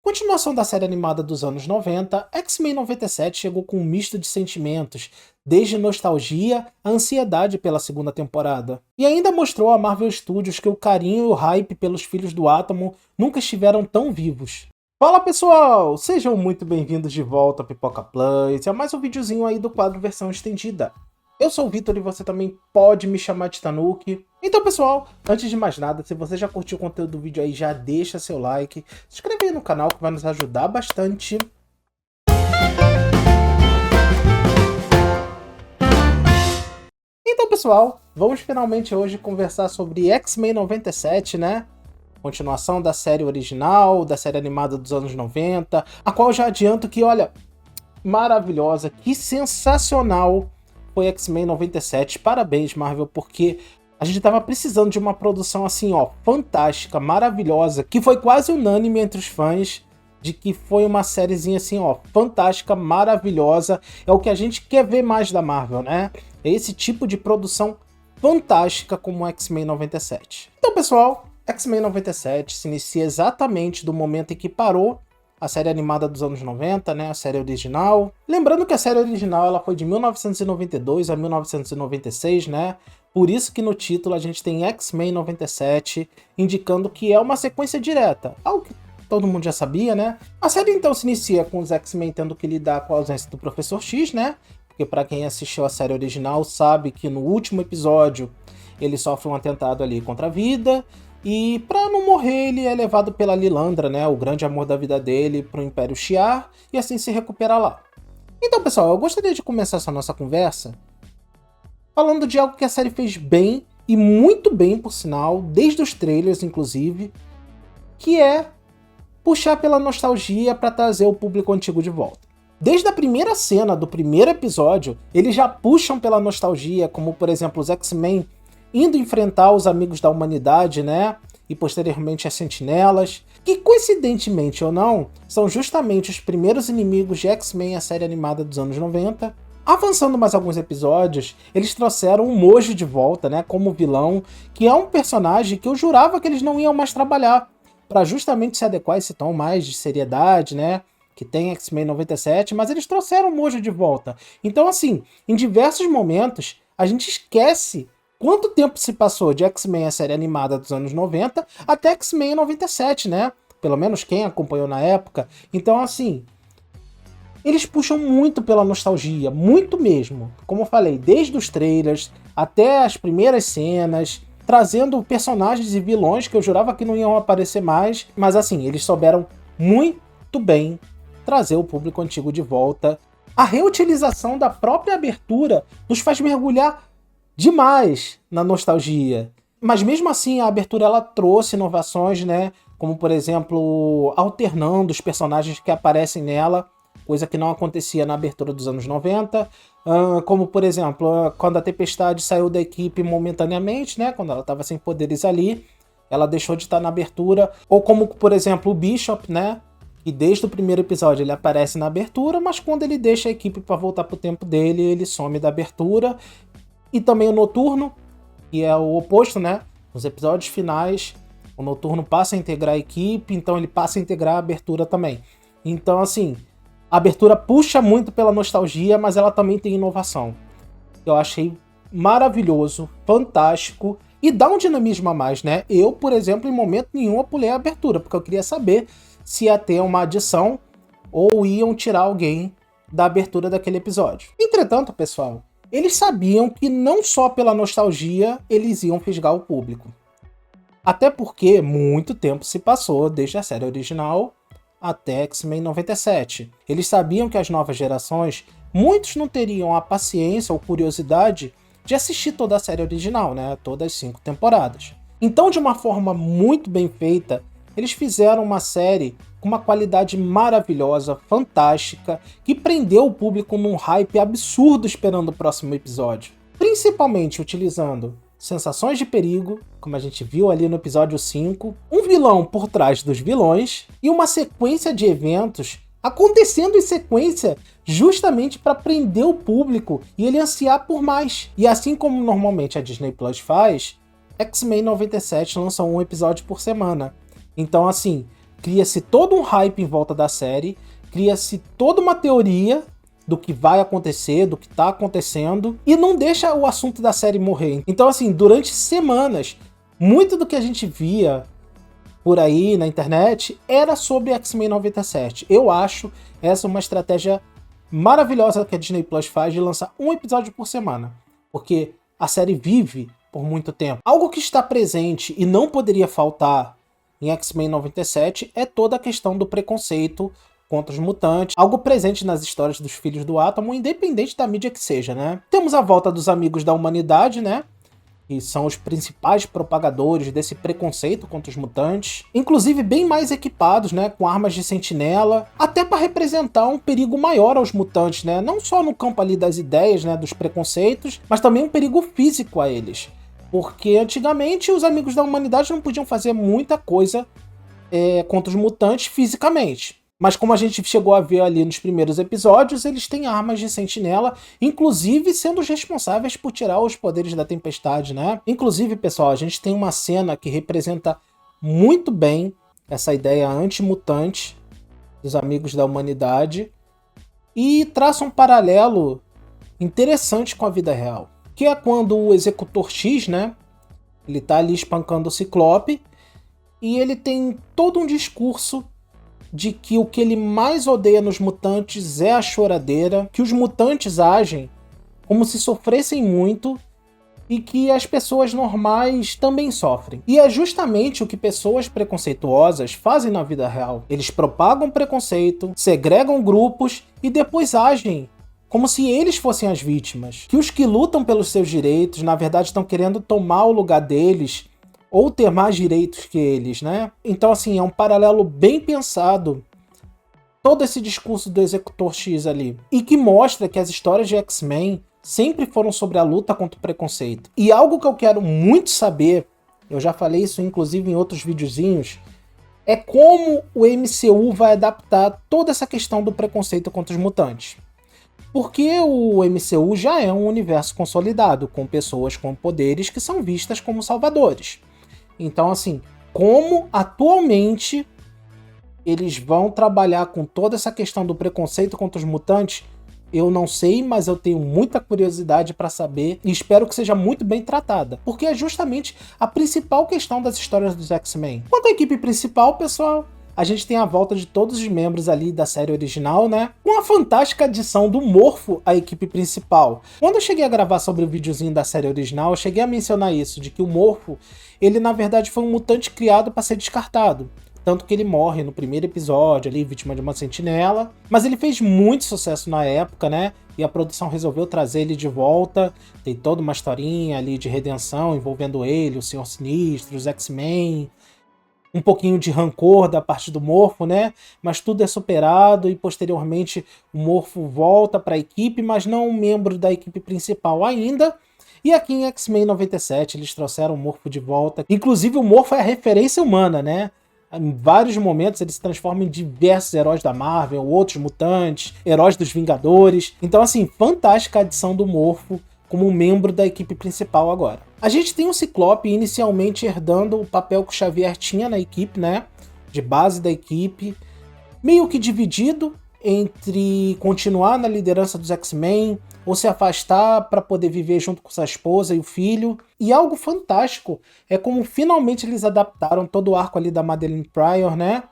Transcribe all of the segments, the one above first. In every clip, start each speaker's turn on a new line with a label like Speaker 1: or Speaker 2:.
Speaker 1: Continuação da série animada dos anos 90, X-Men 97 chegou com um misto de sentimentos, desde nostalgia a ansiedade pela segunda temporada. E ainda mostrou a Marvel Studios que o carinho e o hype pelos Filhos do Átomo nunca estiveram tão vivos. Fala pessoal, sejam muito bem-vindos de volta ao Pipoca Plus e a mais um videozinho aí do quadro versão estendida. Eu sou o Vitor e você também pode me chamar de Tanuki. Então pessoal, antes de mais nada, se você já curtiu o conteúdo do vídeo aí, já deixa seu like, se inscreve aí no canal que vai nos ajudar bastante. Então pessoal, vamos finalmente hoje conversar sobre X-Men 97, né? Continuação da série original, da série animada dos anos 90, a qual eu já adianto que, olha, maravilhosa, que sensacional foi X-Men 97. Parabéns, Marvel, porque a gente tava precisando de uma produção assim, ó, fantástica, maravilhosa, que foi quase unânime entre os fãs de que foi uma sériezinha assim, ó, fantástica, maravilhosa. É o que a gente quer ver mais da Marvel, né? É esse tipo de produção fantástica como X-Men 97. Então, pessoal, X-Men 97 se inicia exatamente do momento em que parou a série animada dos anos 90, né, a série original. Lembrando que a série original ela foi de 1992 a 1996, né? Por isso que no título a gente tem X-Men 97, indicando que é uma sequência direta, algo que todo mundo já sabia, né? A série então se inicia com os X-Men tendo que lidar com a ausência do Professor X, né? Porque para quem assistiu a série original sabe que no último episódio ele sofre um atentado ali contra a vida. E para não morrer, ele é levado pela Lilandra, né, o grande amor da vida dele, para o Império Shi'ar, e assim se recupera lá. Então, pessoal, eu gostaria de começar essa nossa conversa falando de algo que a série fez bem, e muito bem, por sinal, desde os trailers, inclusive, que é puxar pela nostalgia para trazer o público antigo de volta. Desde a primeira cena do primeiro episódio, eles já puxam pela nostalgia, como, por exemplo, os X-Men indo enfrentar os amigos da humanidade, né? E posteriormente as sentinelas, que coincidentemente ou não, são justamente os primeiros inimigos de X-Men, a série animada dos anos 90. Avançando mais alguns episódios, eles trouxeram o Mojo de volta, né? Como vilão, que é um personagem que eu jurava que eles não iam mais trabalhar, para justamente se adequar a esse tom mais de seriedade, né? Que tem X-Men 97, mas eles trouxeram o Mojo de volta. Então, assim, em diversos momentos, a gente esquece quanto tempo se passou de X-Men, a série animada dos anos 90, até X-Men 97, né? Pelo menos quem acompanhou na época. Então, assim, eles puxam muito pela nostalgia, muito mesmo. Como eu falei, desde os trailers até as primeiras cenas, trazendo personagens e vilões que eu jurava que não iam aparecer mais. Mas, assim, eles souberam muito bem trazer o público antigo de volta. A reutilização da própria abertura nos faz mergulhar demais na nostalgia. Mas mesmo assim a abertura ela trouxe inovações, né? Como por exemplo, alternando os personagens que aparecem nela, coisa que não acontecia na abertura dos anos 90. Como por exemplo, quando a Tempestade saiu da equipe momentaneamente, né? Quando ela estava sem poderes ali, ela deixou de estar na abertura. Ou como por exemplo o Bishop, né? E desde o primeiro episódio ele aparece na abertura, mas quando ele deixa a equipe para voltar pro tempo dele, ele some da abertura. E também o Noturno, que é o oposto, né? Nos episódios finais, o Noturno passa a integrar a equipe, então ele passa a integrar a abertura também. Então, assim, a abertura puxa muito pela nostalgia, mas ela também tem inovação. Eu achei maravilhoso, fantástico, e dá um dinamismo a mais, né? Eu, por exemplo, em momento nenhum eu pulei a abertura, porque eu queria saber se ia ter uma adição ou iam tirar alguém da abertura daquele episódio. Entretanto, pessoal, eles sabiam que não só pela nostalgia eles iam fisgar o público. Até porque muito tempo se passou desde a série original até X-Men 97. Eles sabiam que as novas gerações, muitos não teriam a paciência ou curiosidade de assistir toda a série original, né? Todas as 5 temporadas. Então, de uma forma muito bem feita, eles fizeram uma série com uma qualidade maravilhosa, fantástica, que prendeu o público num hype absurdo esperando o próximo episódio. Principalmente utilizando sensações de perigo, como a gente viu ali no episódio 5, um vilão por trás dos vilões e uma sequência de eventos acontecendo em sequência justamente para prender o público e ele ansiar por mais. E assim como normalmente a Disney Plus faz, X-Men 97 lança um episódio por semana. Então, assim, cria-se todo um hype em volta da série, cria-se toda uma teoria do que vai acontecer, do que tá acontecendo, e não deixa o assunto da série morrer. Então, assim, durante semanas, muito do que a gente via por aí na internet era sobre X-Men 97. Eu acho essa uma estratégia maravilhosa que a Disney Plus faz de lançar um episódio por semana, porque a série vive por muito tempo. Algo que está presente e não poderia faltar em X-Men 97 é toda a questão do preconceito contra os mutantes, algo presente nas histórias dos Filhos do Átomo, independente da mídia que seja, né? Temos a volta dos Amigos da Humanidade, né? Que são os principais propagadores desse preconceito contra os mutantes, inclusive bem mais equipados, né, com armas de sentinela, até para representar um perigo maior aos mutantes, né, não só no campo ali das ideias, né, dos preconceitos, mas também um perigo físico a eles, porque antigamente os Amigos da Humanidade não podiam fazer muita coisa contra os mutantes fisicamente. Mas como a gente chegou a ver ali nos primeiros episódios, eles têm armas de sentinela, inclusive sendo os responsáveis por tirar os poderes da tempestade, né? Inclusive, pessoal, a gente tem uma cena que representa muito bem essa ideia anti-mutante dos Amigos da Humanidade e traça um paralelo interessante com a vida real, que é quando o Executor X, né? Ele tá ali espancando o Ciclope e ele tem todo um discurso de que o que ele mais odeia nos mutantes é a choradeira, que os mutantes agem como se sofressem muito e que as pessoas normais também sofrem. E é justamente o que pessoas preconceituosas fazem na vida real. Eles propagam preconceito, segregam grupos e depois agem como se eles fossem as vítimas. Que os que lutam pelos seus direitos, na verdade, estão querendo tomar o lugar deles ou ter mais direitos que eles, né? Então, assim, é um paralelo bem pensado, todo esse discurso do Executor X ali, e que mostra que as histórias de X-Men sempre foram sobre a luta contra o preconceito. E algo que eu quero muito saber, eu já falei isso inclusive em outros videozinhos, é como o MCU vai adaptar toda essa questão do preconceito contra os mutantes. Porque o MCU já é um universo consolidado, com pessoas com poderes que são vistas como salvadores. Então, assim, como atualmente eles vão trabalhar com toda essa questão do preconceito contra os mutantes, eu não sei, mas eu tenho muita curiosidade para saber e espero que seja muito bem tratada, porque é justamente a principal questão das histórias dos X-Men. Quanto à equipe principal, pessoal, a gente tem a volta de todos os membros ali da série original, né? Com a fantástica adição do Morfo à equipe principal. Quando eu cheguei a gravar sobre o videozinho da série original, eu cheguei a mencionar isso, de que o Morfo, ele na verdade foi um mutante criado para ser descartado. Tanto que ele morre no primeiro episódio, ali, vítima de uma sentinela. Mas ele fez muito sucesso na época, né? E a produção resolveu trazer ele de volta. Tem toda uma historinha ali de redenção envolvendo ele, o Senhor Sinistro, os X-Men, um pouquinho de rancor da parte do Morfo, né? Mas tudo é superado e posteriormente o Morfo volta para a equipe, mas não um membro da equipe principal ainda. E aqui em X-Men 97 eles trouxeram o Morfo de volta. Inclusive o Morfo é a referência humana, né? Em vários momentos ele se transforma em diversos heróis da Marvel, outros mutantes, heróis dos Vingadores. Então, assim, fantástica a adição do Morfo como membro da equipe principal agora. A gente tem o Ciclope inicialmente herdando o papel que o Xavier tinha na equipe, né? De base da equipe, meio que dividido entre continuar na liderança dos X-Men ou se afastar para poder viver junto com sua esposa e o filho. E algo fantástico é como finalmente eles adaptaram todo o arco ali da Madelyne Pryor, né?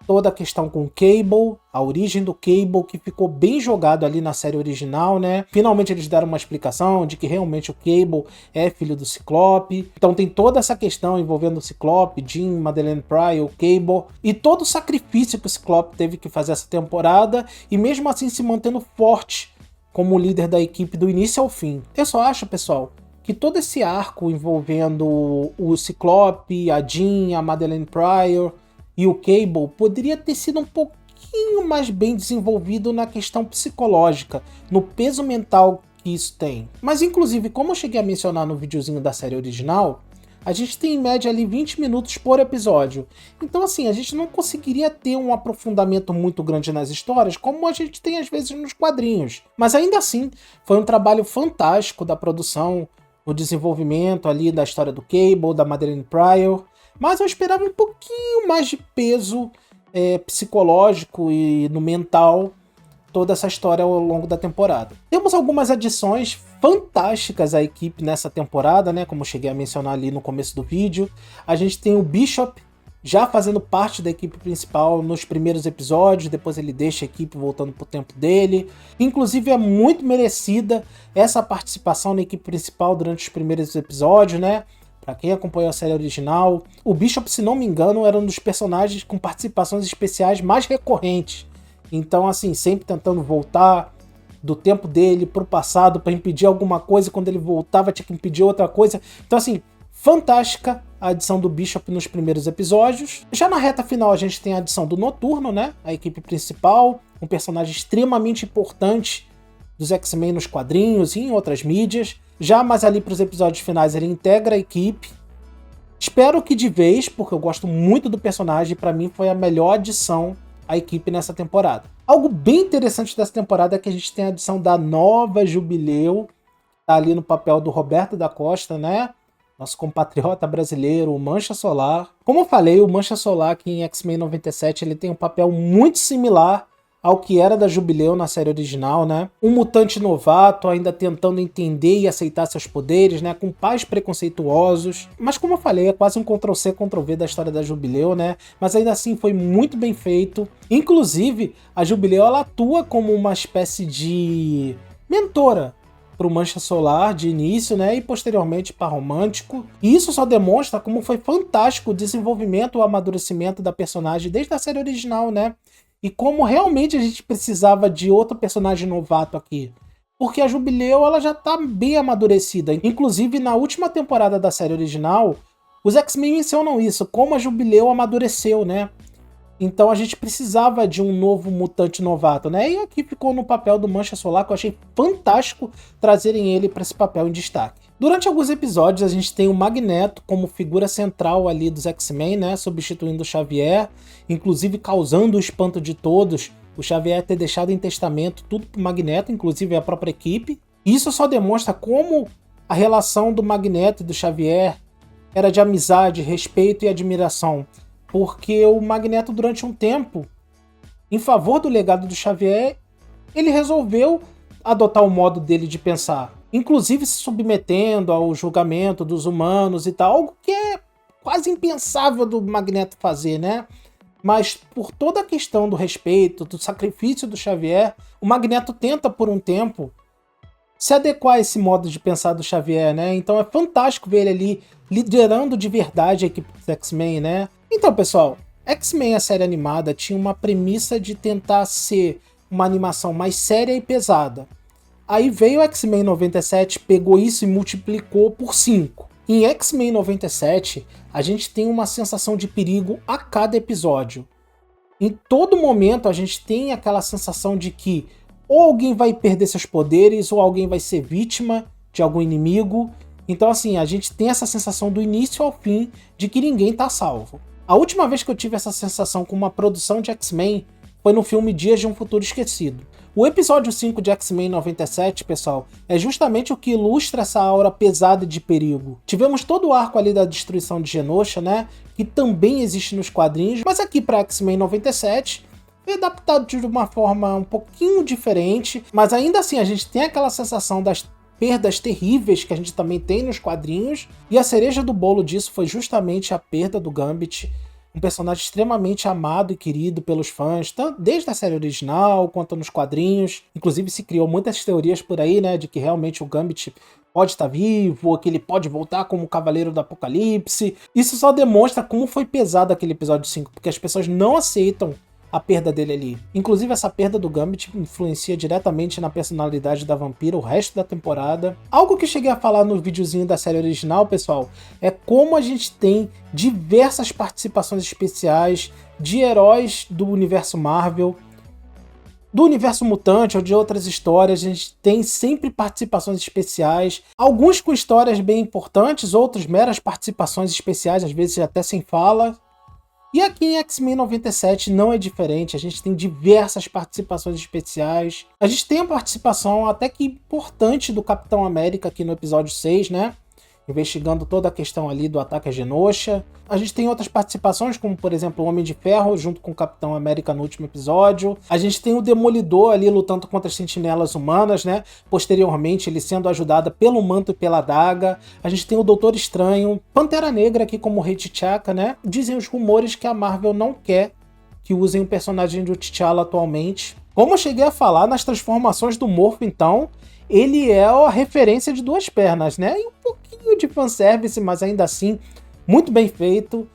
Speaker 1: Toda a questão com o Cable, a origem do Cable, que ficou bem jogado ali na série original, né? Finalmente eles deram uma explicação de que realmente o Cable é filho do Ciclope. Então tem toda essa questão envolvendo o Ciclope, Jean, Madelyne Pryor, o Cable, e todo o sacrifício que o Ciclope teve que fazer essa temporada, e mesmo assim se mantendo forte como líder da equipe do início ao fim. Eu só acho, pessoal, que todo esse arco envolvendo o Ciclope, a Jean, a Madelyne Pryor e o Cable poderia ter sido um pouquinho mais bem desenvolvido na questão psicológica, no peso mental que isso tem. Mas inclusive, como eu cheguei a mencionar no videozinho da série original, a gente tem em média ali 20 minutos por episódio. Então assim, a gente não conseguiria ter um aprofundamento muito grande nas histórias, como a gente tem às vezes nos quadrinhos. Mas ainda assim, foi um trabalho fantástico da produção, o desenvolvimento ali da história do Cable, da Madelyne Pryor. Mas eu esperava um pouquinho mais de peso psicológico e no mental toda essa história ao longo da temporada. Temos algumas adições fantásticas à equipe nessa temporada, né? Como eu cheguei a mencionar ali no começo do vídeo. A gente tem o Bishop já fazendo parte da equipe principal nos primeiros episódios, depois ele deixa a equipe voltando pro tempo dele. Inclusive é muito merecida essa participação na equipe principal durante os primeiros episódios, né? Pra quem acompanhou a série original, o Bishop, se não me engano, era um dos personagens com participações especiais mais recorrentes. Então, assim, sempre tentando voltar do tempo dele pro passado para impedir alguma coisa, quando ele voltava tinha que impedir outra coisa. Então, assim, fantástica a adição do Bishop nos primeiros episódios. Já na reta final a gente tem a adição do Noturno, né? A equipe principal, um personagem extremamente importante dos X-Men nos quadrinhos e em outras mídias. Já mais ali para os episódios finais ele integra a equipe. Espero que de vez, porque eu gosto muito do personagem, para mim foi a melhor adição à equipe nessa temporada. Algo bem interessante dessa temporada é que a gente tem a adição da nova Jubileu, tá ali no papel do Roberto da Costa, né? Nosso compatriota brasileiro, o Mancha Solar. Como eu falei, o Mancha Solar aqui em X-Men 97, ele tem um papel muito similar ao que era da Jubileu na série original, né? Um mutante novato, ainda tentando entender e aceitar seus poderes, né? Com pais preconceituosos. Mas como eu falei, é quase um Ctrl-C, Ctrl-V da história da Jubileu, né? Mas ainda assim foi muito bem feito. Inclusive, a Jubileu, ela atua como uma espécie de mentora para o Mancha Solar de início, né, e posteriormente para Romântico. E isso só demonstra como foi fantástico o desenvolvimento, o amadurecimento da personagem desde a série original, né? E como realmente a gente precisava de outro personagem novato aqui. Porque a Jubileu, ela já tá bem amadurecida. Inclusive, na última temporada da série original, os X-Men mencionam isso, como a Jubileu amadureceu, né? Então a gente precisava de um novo mutante novato, né? E aqui ficou no papel do Mancha Solar, que eu achei fantástico trazerem ele para esse papel em destaque. Durante alguns episódios a gente tem o Magneto como figura central ali dos X-Men, né? Substituindo o Xavier, inclusive causando o espanto de todos, o Xavier ter deixado em testamento tudo pro Magneto, inclusive a própria equipe. Isso só demonstra como a relação do Magneto e do Xavier era de amizade, respeito e admiração. Porque o Magneto, durante um tempo, em favor do legado do Xavier, ele resolveu adotar o modo dele de pensar. Inclusive se submetendo ao julgamento dos humanos e tal, algo que é quase impensável do Magneto fazer, né? Mas por toda a questão do respeito, do sacrifício do Xavier, o Magneto tenta por um tempo se adequar a esse modo de pensar do Xavier, né? Então é fantástico ver ele ali liderando de verdade a equipe dos X-Men, né? Então, pessoal, X-Men, a série animada, tinha uma premissa de tentar ser uma animação mais séria e pesada. Aí veio o X-Men 97, pegou isso e multiplicou por 5. Em X-Men 97, a gente tem uma sensação de perigo a cada episódio. Em todo momento, a gente tem aquela sensação de que ou alguém vai perder seus poderes, ou alguém vai ser vítima de algum inimigo. Então, assim, a gente tem essa sensação do início ao fim de que ninguém tá salvo. A última vez que eu tive essa sensação com uma produção de X-Men foi no filme Dias de um Futuro Esquecido. O episódio 5 de X-Men 97, pessoal, é justamente o que ilustra essa aura pesada de perigo. Tivemos todo o arco ali da destruição de Genosha, né, que também existe nos quadrinhos, mas aqui para X-Men 97 é adaptado de uma forma um pouquinho diferente, mas ainda assim a gente tem aquela sensação das perdas terríveis que a gente também tem nos quadrinhos, e a cereja do bolo disso foi justamente a perda do Gambit, um personagem extremamente amado e querido pelos fãs, tanto desde a série original quanto nos quadrinhos. Inclusive se criou muitas teorias por aí, né, de que realmente o Gambit pode estar vivo, ou que ele pode voltar como o Cavaleiro do Apocalipse. Isso só demonstra como foi pesado aquele episódio 5, porque as pessoas não aceitam a perda dele ali. Inclusive essa perda do Gambit influencia diretamente na personalidade da Vampira o resto da temporada. Algo que eu cheguei a falar no videozinho da série original, pessoal, é como a gente tem diversas participações especiais de heróis do universo Marvel, do universo mutante ou de outras histórias. A gente tem sempre participações especiais, alguns com histórias bem importantes, outros meras participações especiais, às vezes até sem fala. E aqui em X-Men 97 não é diferente, a gente tem diversas participações especiais. A gente tem a participação até que importante do Capitão América aqui no episódio 6, né? investigando toda a questão ali do ataque a Genosha. A gente tem outras participações, como por exemplo o Homem de Ferro junto com o Capitão América no último episódio. A gente tem o Demolidor ali lutando contra as sentinelas humanas, né? Posteriormente ele sendo ajudado pelo Manto e pela Adaga. A gente tem o Doutor Estranho, Pantera Negra aqui como Rei T'Chaka, né? Dizem os rumores que a Marvel não quer que usem o personagem do T'Challa atualmente. Como eu cheguei a falar, nas transformações do Morpho, então, ele é a referência de duas pernas, né? E um pouquinho de fanservice, mas ainda assim, muito bem feito.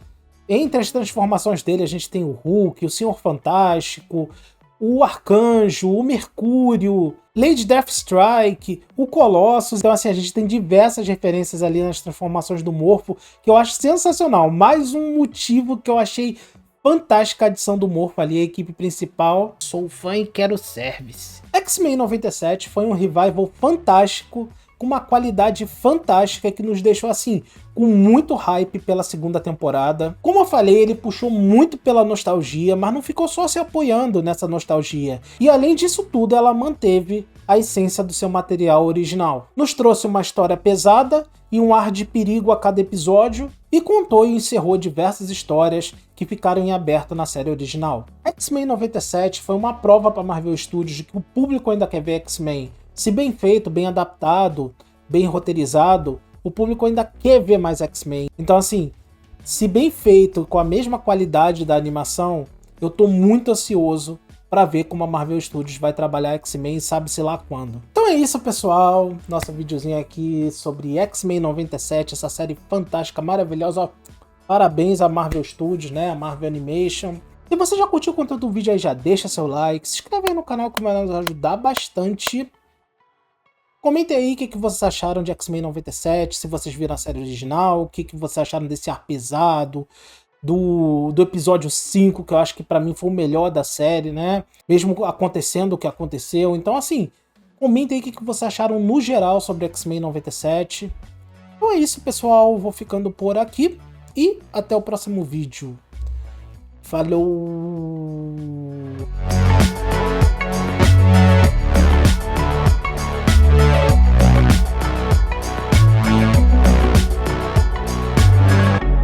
Speaker 1: Entre as transformações dele, a gente tem o Hulk, o Senhor Fantástico, o Arcanjo, o Mercúrio, Lady Deathstrike, o Colossus. Então, assim, a gente tem diversas referências ali nas transformações do Morpho, que eu acho sensacional. Mais um motivo que eu achei fantástica a adição do Morpho ali, a equipe principal. Sou fã e quero service. X-Men 97 foi um revival fantástico, com uma qualidade fantástica que nos deixou assim, com muito hype pela segunda temporada. Como eu falei, ele puxou muito pela nostalgia, mas não ficou só se apoiando nessa nostalgia. E além disso tudo, ela manteve a essência do seu material original. Nos trouxe uma história pesada e um ar de perigo a cada episódio, e contou e encerrou diversas histórias que ficaram em aberto na série original. X-Men 97 foi uma prova para Marvel Studios de que o público ainda quer ver X-Men. Se bem feito, bem adaptado, bem roteirizado, o público ainda quer ver mais X-Men. Então assim, se bem feito, com a mesma qualidade da animação, eu tô muito ansioso para ver como a Marvel Studios vai trabalhar X-Men, sabe-se lá quando. Então é isso, pessoal. Nosso videozinho aqui sobre X-Men 97, essa série fantástica, maravilhosa. Parabéns à Marvel Studios, né? A Marvel Animation. Se você já curtiu o conteúdo do vídeo aí, já deixa seu like, se inscreve aí no canal que vai nos ajudar bastante. Comentem aí o que vocês acharam de X-Men 97, se vocês viram a série original, o que vocês acharam desse ar pesado, do episódio 5, que eu acho que pra mim foi o melhor da série, né? Mesmo acontecendo o que aconteceu. Então, assim, comentem aí o que vocês acharam no geral sobre X-Men 97. Então é isso, pessoal. Vou ficando por aqui e até o próximo vídeo. Falou!